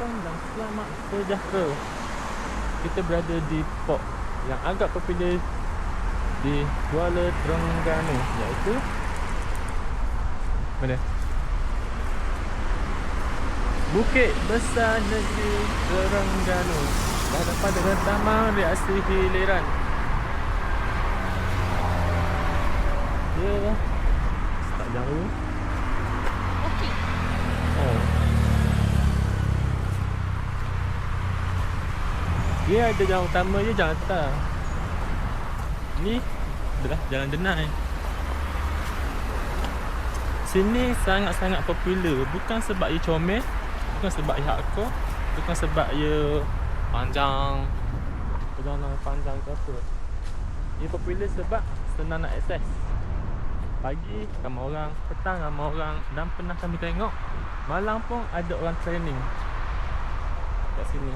datang dan selamat sejahtera. Kita berada di port yang agak popular di Kuala Terengganu, iaitu mana? Bukit Besar Negeri Terengganu. Dah dapat dengan Taman Reaksi Hiliran. Dia tak jauh. Okey. Oh. Dia ada jalan utama je, jalan atas. Ni adalah Jalan Denai. Sini sangat-sangat popular. Bukan sebab ia comel, bukan sebab ia hardcore, bukan sebab ia panjang, perjalanan panjang ke apa. Ia popular sebab senang nak akses. Pagi ramai orang, petang ramai orang, dan pernah kami tengok malam pun ada orang training kat sini.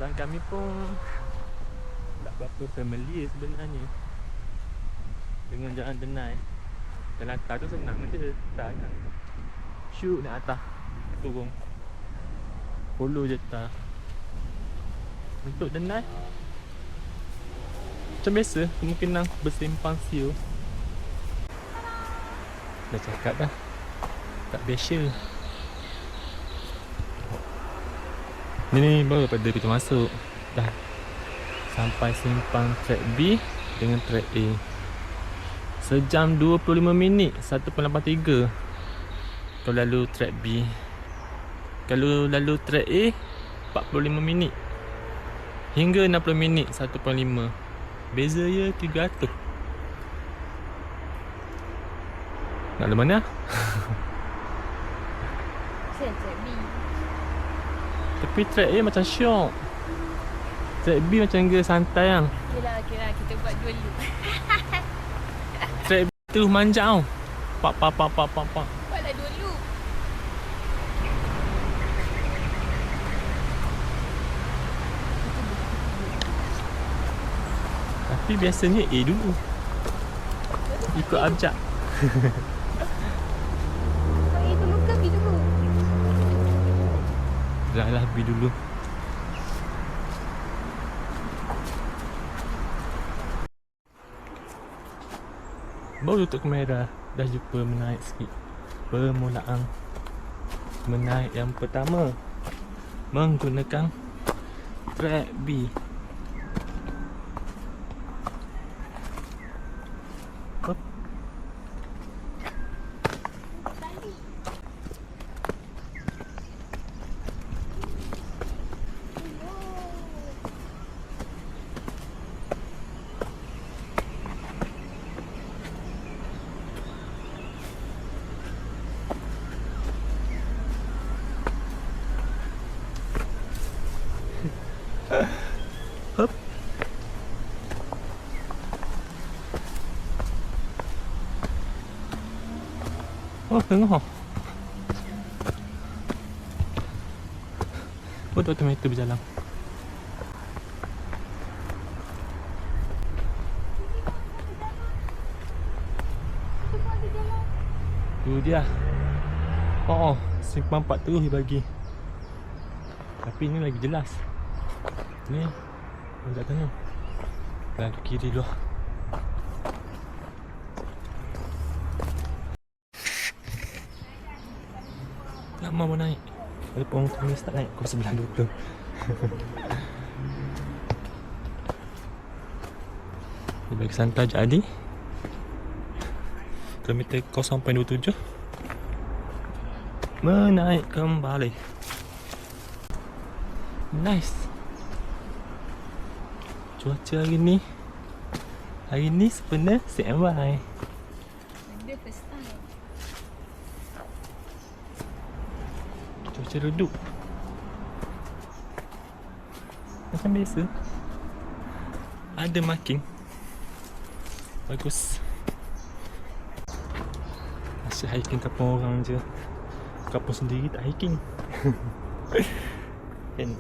Dan kami pun tak berapa familiar sebenarnya dengan Jalan Denai. Jalan atas tu senang je, tak kan. Shoot naik atas, turun, follow je tak. Untuk Denai macam biasa, kemungkinan bersimpang siur. Dah cakap dah, tak biasa. Ni baru pada pintu masuk. Dah sampai simpang track B dengan track A. Sejam 25 minit 1.83 kalau lalu track B. Kalau lalu track A 45 minit hingga 60 minit 1.5. Beza ya 300. Nak ke mana? Track B. Tapi track A macam syok. Track B macam ge santai kan. Okey lah, kita buat dua loop. Track B tu manja tau. Pak. Buatlah dua loop. Tapi biasanya A dulu. Ikut abjad. Kau A dulu ke B dulu? Dah lah B dulu. Baru tutup kamera. Dah jumpa menaik sikit. Permulaan menaik yang pertama menggunakan track B. Hop. Hop. Oh, tengok. Betul tomato berjalan. Tu dia. Oh, simpang 4 terus dia bagi. Tapi ni lagi jelas. Ni dekat sana. Dan kiri dulu. Lama mau naik. Walaupun kami start naik pukul 9.20. Dia bagi santai je Adi. Kilometer 0.27. Menaik kembali. Nice. Cuaca hari ni sebenarnya standby. Dia first time. Cuaca redup macam biasa. Ada marking. Bagus. Asyik hiking kampung orang je. Kampung sendiri tak hiking. Kan.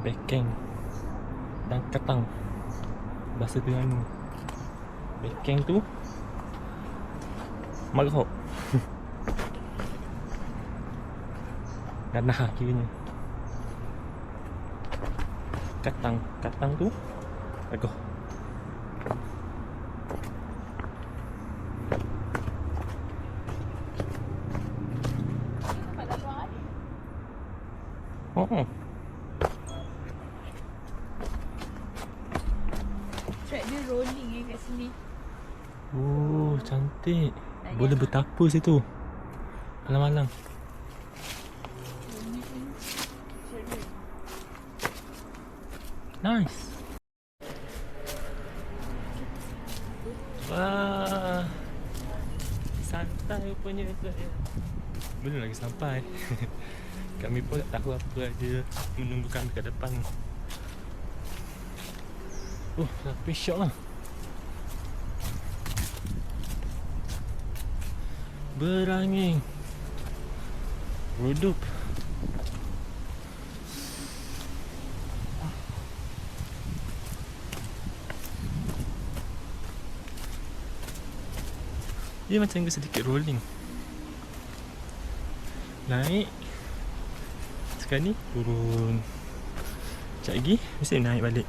Bekeng dan katang. Bahasa Terengganu. Bekeng tu marhok. Ganah kiranya. Katang tu agoh. Nampak tak luar ni? Oh. Track dia rolling kat sini. Oh, cantik. Boleh bertapa situ. Malam-malam. Nice. Wah. Santai rupanya saya. Belum lagi sampai. Kami pun tak tahu apa ada menunggu kami kat depan. Tapi syok lah. Berangin. Redup. Dia macam sedikit rolling. Naik. Sekarang ni turun. Sekejap lagi mesti naik balik.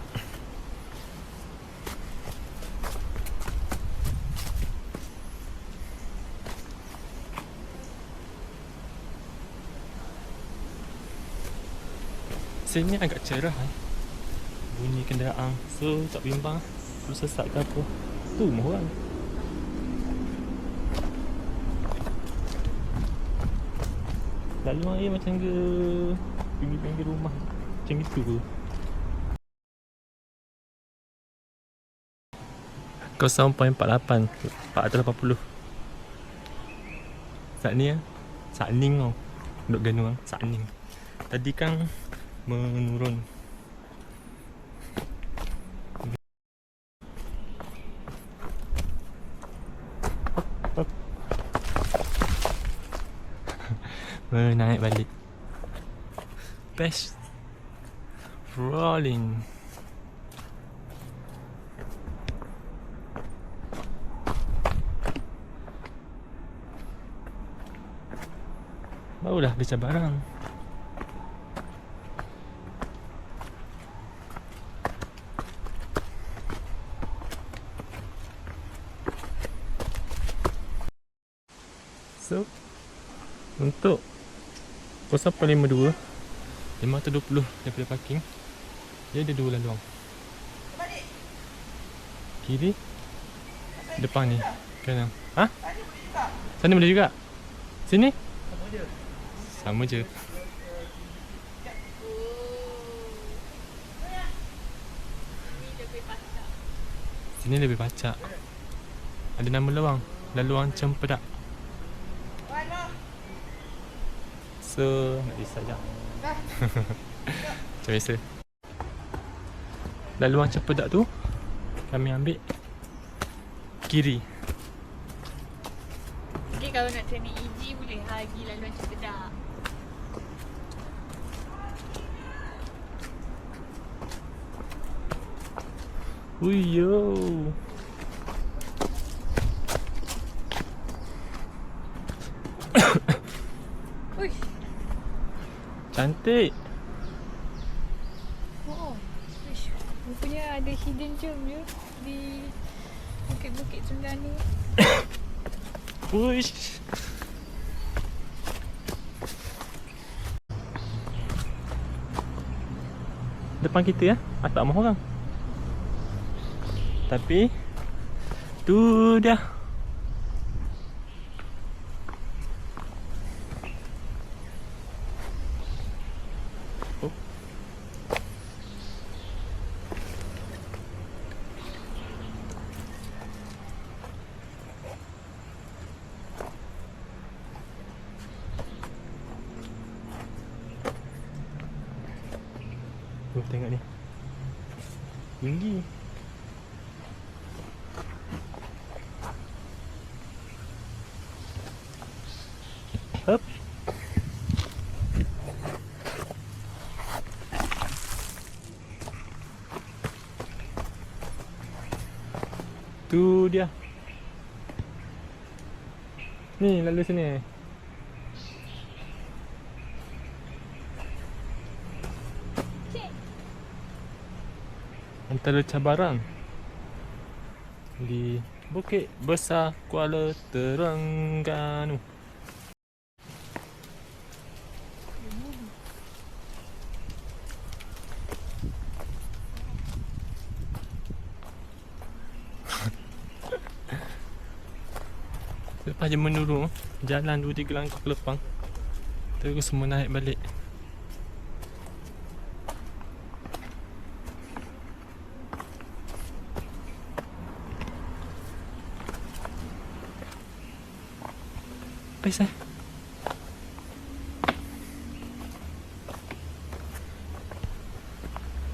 Sini agak cerah bunyi kenderaan. So tak bimbang perlu sesak ke apa. Tu rumah orang. Lalu air macam ke pinggir-pinggir rumah. Macam itu ke. 0.48 480. Saat ni Saat Ning tau. Duk Ganu Saat Ning. Tadi kan menurun. Menaik balik. Best rolling. Barulah ada cabaran. So untuk 0.52 520 daripada parking, dia ada dua laluan. Kiri depan ni kanan. Ha? Sana boleh juga. Sini? Sama je. Sini lebih pacak. Ada nama lawang, laluan Cempedak. So, nak risau je. Macam biasa. Laluan Cempedak tu kami ambil kiri. Okay, kalau nak training EG boleh pergi laluan Cempedak. Uyo. Uish. Cantik. Oh. Uish. Rupanya ada hidden gem je di bukit-bukit Terengganu. Uish. Depan kita tak mahu orang. Tapi tu dah. Oh. Tengok ni. Tinggi. Up. Tu dia. Ni lalu sini. Antara cabaran di Bukit Besar Kuala Terengganu. Lepas je menurun, jalan 2-3 langkah ke depan, terus semua naik balik. Best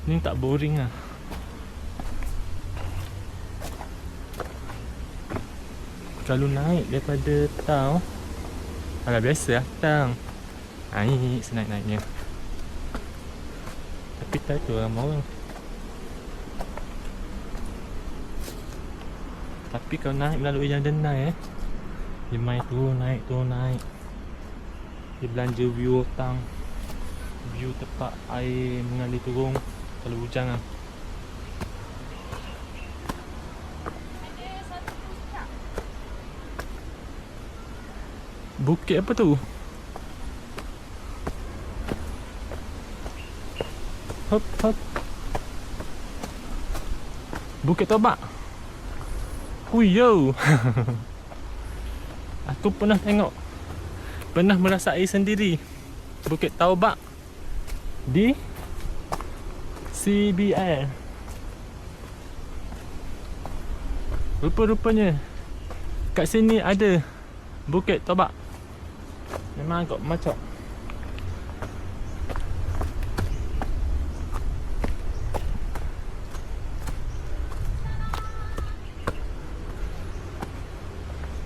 Ni tak boring lah. Kalau naik daripada tau, alah biasa lah tang. Naik senaik-naiknya. Tapi tak tu ramai orang. Tapi kalau naik melalui yang denai dia main turun naik. Dia belanja view tang. View tempat air mengalir turun kalau hujan lah. Bukit apa tu? Hop hop. Bukit Tobak. Yo. Aku pernah tengok, pernah merasai sendiri Bukit Tobak di CBL. Rupa-rupanya kat sini ada Bukit Tobak. Memang agak macam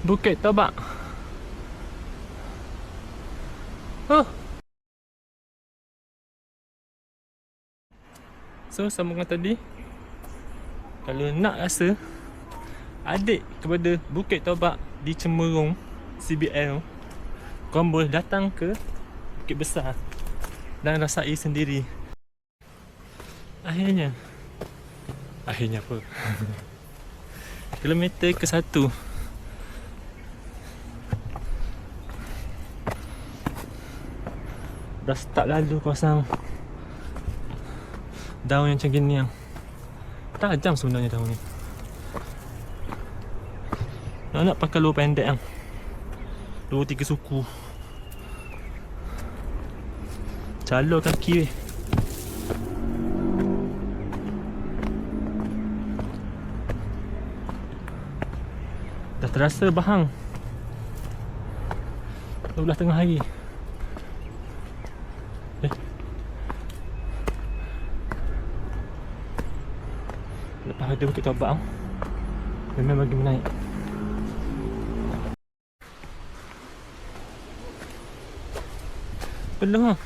Bukit Tobak. Oh. So sambungan tadi, kalau nak rasa adik kepada Bukit Tobak di Cemerong CBL, korang boleh datang ke Bukit Besar dan rasai sendiri. Akhirnya apa? Kilometer ke-1 dah start lalu kawasan daun yang macam gini yang tajam sebenarnya daun ni. Nak pakai luar pendek yang 2-3 suku. Calor kaki weh. Dah terasa bahang 12 tengah hari. Lepas ada Bukit Tobak memang bagi menaik. Belum lah.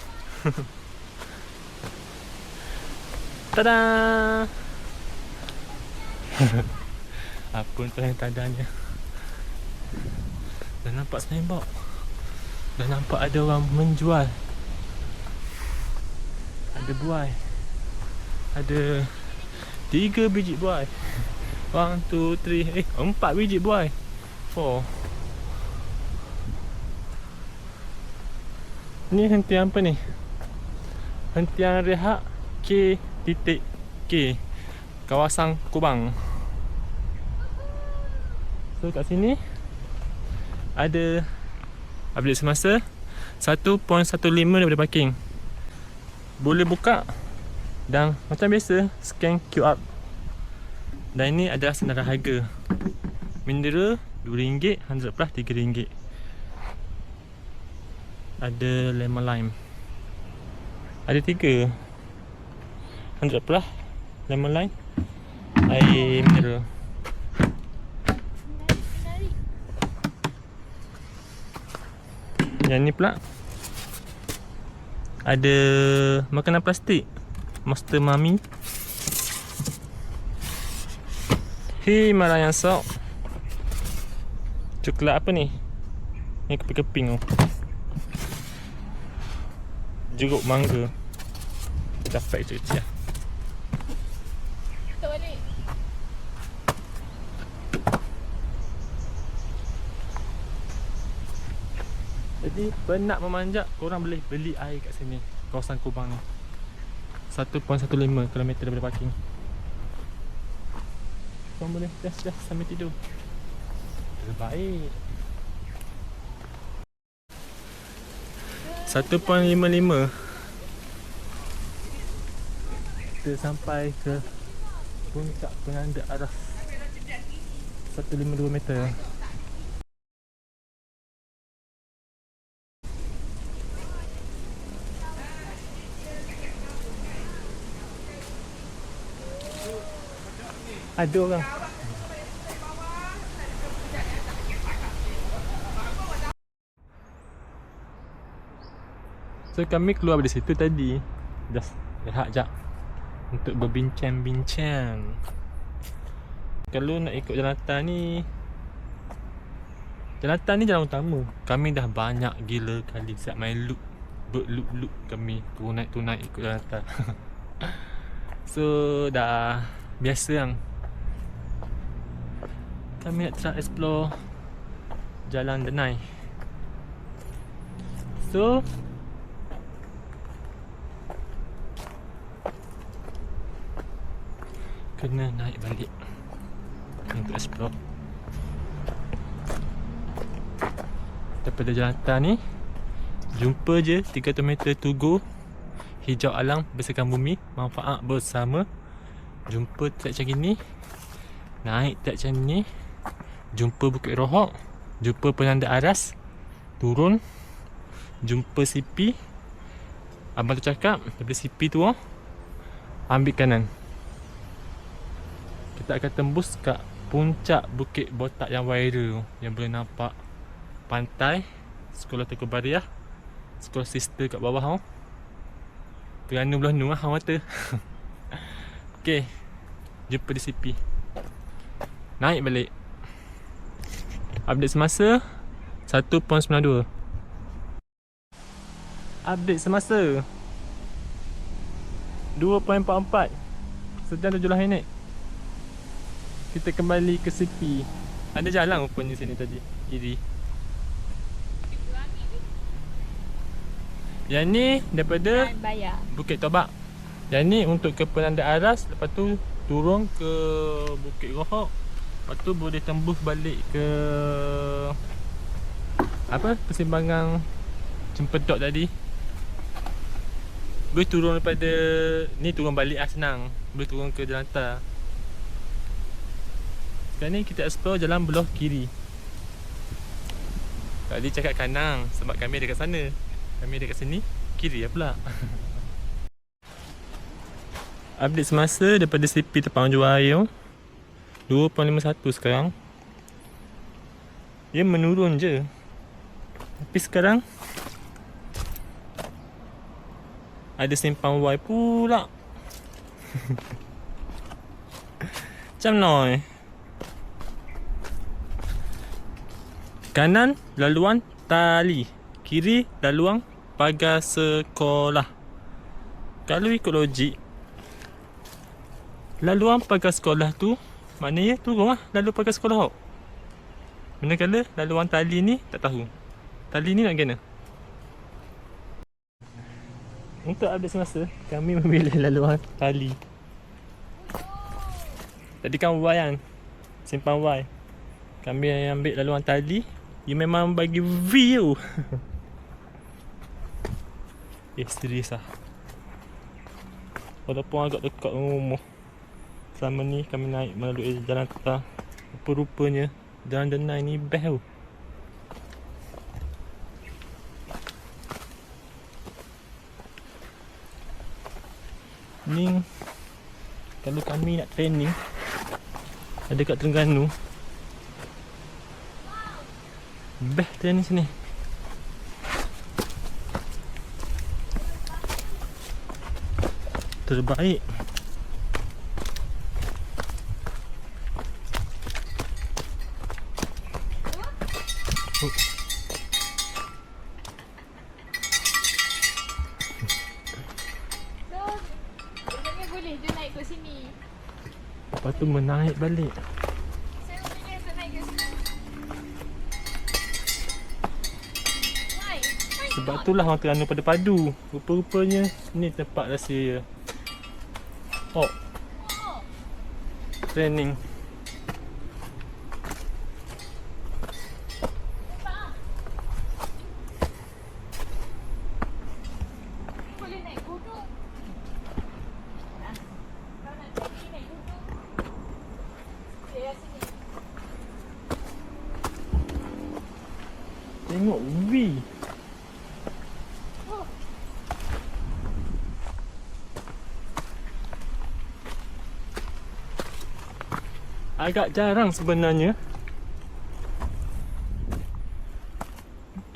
Tada. Apa tu yang tadanya. Dah nampak sembok. Dah nampak ada orang menjual. Ada buai. Ada 3 biji buai. 1, 2, 3. 4 biji buai. 4. Ni hentian apa ni? Hentian rehat K.K, kawasan Kubang. So kat sini ada update semasa 1.15 daripada parking. Boleh buka dan macam biasa scan QR. Dan ini adalah senarai harga. Mineral RM2, 100 plus RM3. Ada lemon lime. Ada 3 100 plus lemon lime, air mineral. Yang ni pula ada makanan plastik Monster Mami. Himalayan Salt. Coklat apa ni? Yang keping-keping tu. Jeruk mangga. Dapat kecil-kecil lah. Tak balik. Jadi penat memanjat, korang boleh beli air kat sini, kawasan Kubang ni. 1.15 km daripada parking. Korang boleh just sambil tidur. Terbaik. 1.55. Kita sampai ke puncak Penanda Aras. 152 meter. Ada orang. So kami keluar dari situ tadi. Just rehat jap untuk berbincang-bincang. Kalau nak ikut jalan ni, jalan utama. Kami dah banyak gila kali siap main loop. Berloop-loop kami naik ikut jalan atas. So dah biasa yang kami nak try explore Jalan Denai. So kena naik balik untuk explore. Daripada jalan atas ni jumpa je 300 meter to go. Hijau alam bersihkan bumi, manfaat bersama. Jumpa trek macam gini, naik trek macam ni, jumpa Bukit Rohok, jumpa Penanda Aras, turun, jumpa CP. Abang tu cakap daripada CP tu ambil kanan. Kita akan tembus kat puncak Bukit Botak yang viral, yang boleh nampak pantai, Sekolah Tengku Bariah, sekolah sister kat bawah. Terengganu belah nu mata. Okay, jumpa di CP. Naik balik. Update semasa 1.92. Update semasa 2.44. Sejam 17 minit. Kita kembali ke CP. Ada jalan rupanya sini tadi, kiri. Yang ni daripada Bayar. Bukit Tobak. Yang ni untuk ke Penanda Aras. Lepas tu turun ke Bukit Rohok. Lepas tu boleh tembus balik ke apa, persimpangan Cempedok tadi. Boleh turun daripada ni, turun balik lah senang. Boleh turun ke jalan atas. Sekarang ni kita explore jalan belah kiri. Tadi cakap kanan sebab kami ada kat sana. Kami ada kat sini, kiri lah pula. Update semasa daripada CP Tempang Jual Air 2.51 sekarang. Dia menurun je. Tapi sekarang ada simpang Y pula. Macam noi. Kanan laluan tali, kiri laluan pagar sekolah. Kalau ikut logik, laluan pagar sekolah tu maknanya turun lah lalu pagar sekolah. Manakala laluan tali ni tak tahu. Tali ni nak kena. Untuk update semasa, kami memilih laluan tali. Tadi kan Y kan, simpang Y. Kami ambil laluan tali. Dia memang bagi view. Serius lah. Walaupun agak dekat rumah. Selama ni kami naik melalui jalan atas. Rupa-rupanya Jalan Denai ni best tau. Ni kalau kami nak training ada kat Terengganu, best training sini. Terbaik. So, sebenarnya boleh je naik ke sini. Lepas tu menaik balik. Saya boleh untuk naik ke sini. Why? Why Sebab not? itulah orang Terengganu pada padu. Rupa-rupanya ni tempat rahsia. Oh, Oh, training. nampak ah? Boleh naik gunung. Nah, kalau nak pergi naik gunung. Saya sini. Tengok view. Oh, Agak jarang sebenarnya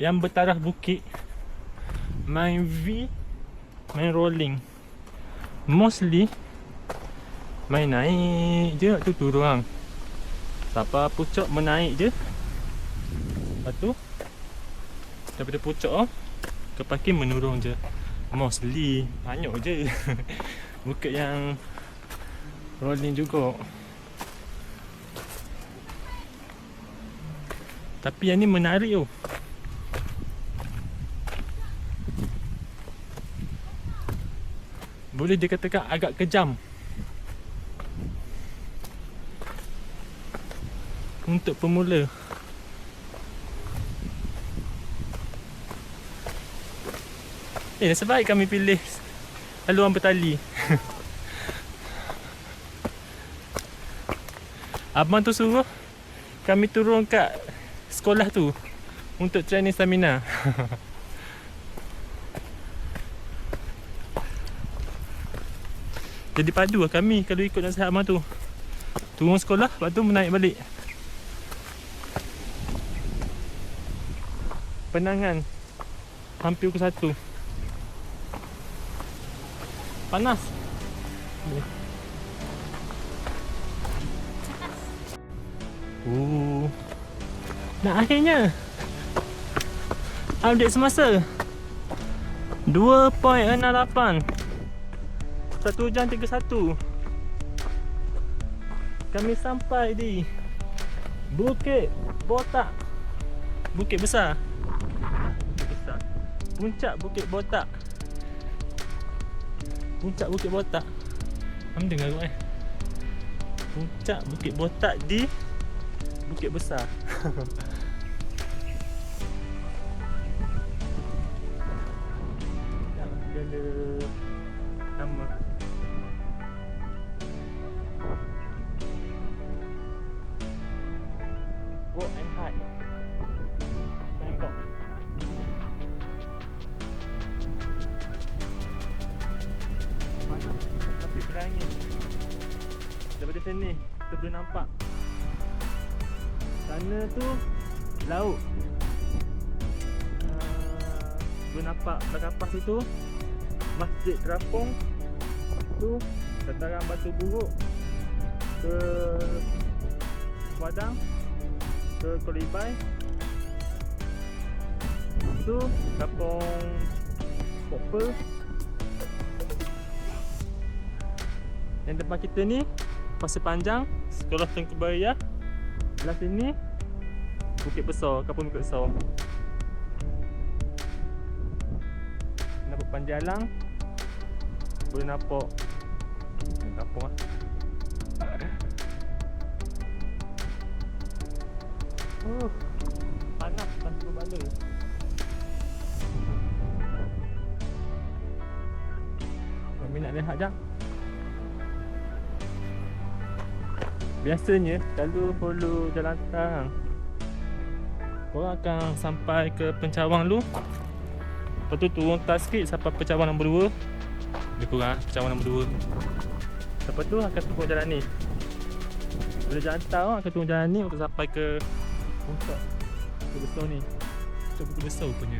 yang bertaraf bukit main V, main rolling. Mostly main naik je, tu turun. Sampai puncak menaik je. Lepas tu daripada puncak ke parking menurun je. Mostly banyak je. Bukit yang rolling juga. Tapi yang ni menarik tu. Boleh dikatakan agak kejam untuk pemula. Nasib baik kami pilih haluan bertali. Abang tu suruh kami turun kat sekolah tu untuk training stamina. Jadi padu lah kami kalau ikut nasihat abang tu. Turun sekolah, lepas tu menaik balik. Penangan hampir pukul 1. Panas. Nak akhirnya update semasa 2.68 1 jam 31. Kami sampai di Bukit Botak. Bukit besar. Puncak Bukit Botak. Puncak Bukit Botak. Kamu dengar kot Puncak Bukit Botak di Bukit Besar. Dia ada nama. Walk and hike. Bangkok. Tapi berangin. Daripada sini kita boleh nampak sana tu laut. Boleh nampak belakang pas itu Masjid Terapung. Tu dataran Batu Buruk ke Padang ke Kolibai. Tu Kampung Pokpe. Yang depan kita ni Pasir Panjang, Sekolah Tengku Baria. Belah sini Bukit Besar, Kampung Bukit Besar. Nampak Panjalang. Boleh nampak kampung lah. Panas tanpa bala. Kami nak lihat jap. Biasanya kalau follow jalan tang, korang akan sampai ke Pencawang dulu. Lepas tu turun tak sikit sampai Pencawang nombor 2. Lebih kurang Pencawang nombor 2. Lepas tu akan turun jalan ni. Bila jalan tang akan turun jalan ni untuk sampai ke puncak Bukit Besar ni. Puncak Bukit Besar punya.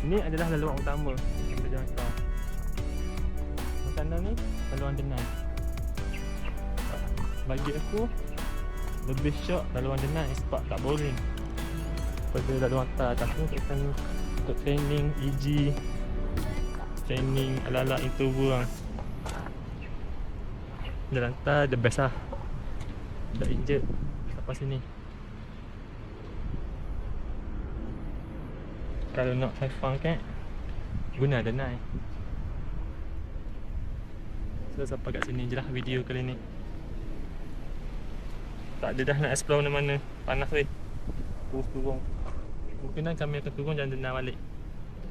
Ini adalah laluan utama daripada jalan tang. Sana ni laluan denai. Bagi aku lebih syok laluan denai sebab tak boring. Pada laluan atas tu kita untuk training EG, training ala-ala interval lah. Jalan atas the best lah. Tak injet sampai sini. Kalau nak have fun kan, guna denai. So sampai kat sini je lah video kali ni. Tak ada dah nak explore mana-mana. Panas weh. Terus turun. Mungkin kami akan turun dan denai balik.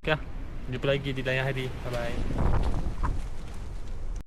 Okay lah. Jumpa lagi di lain hari. Bye bye.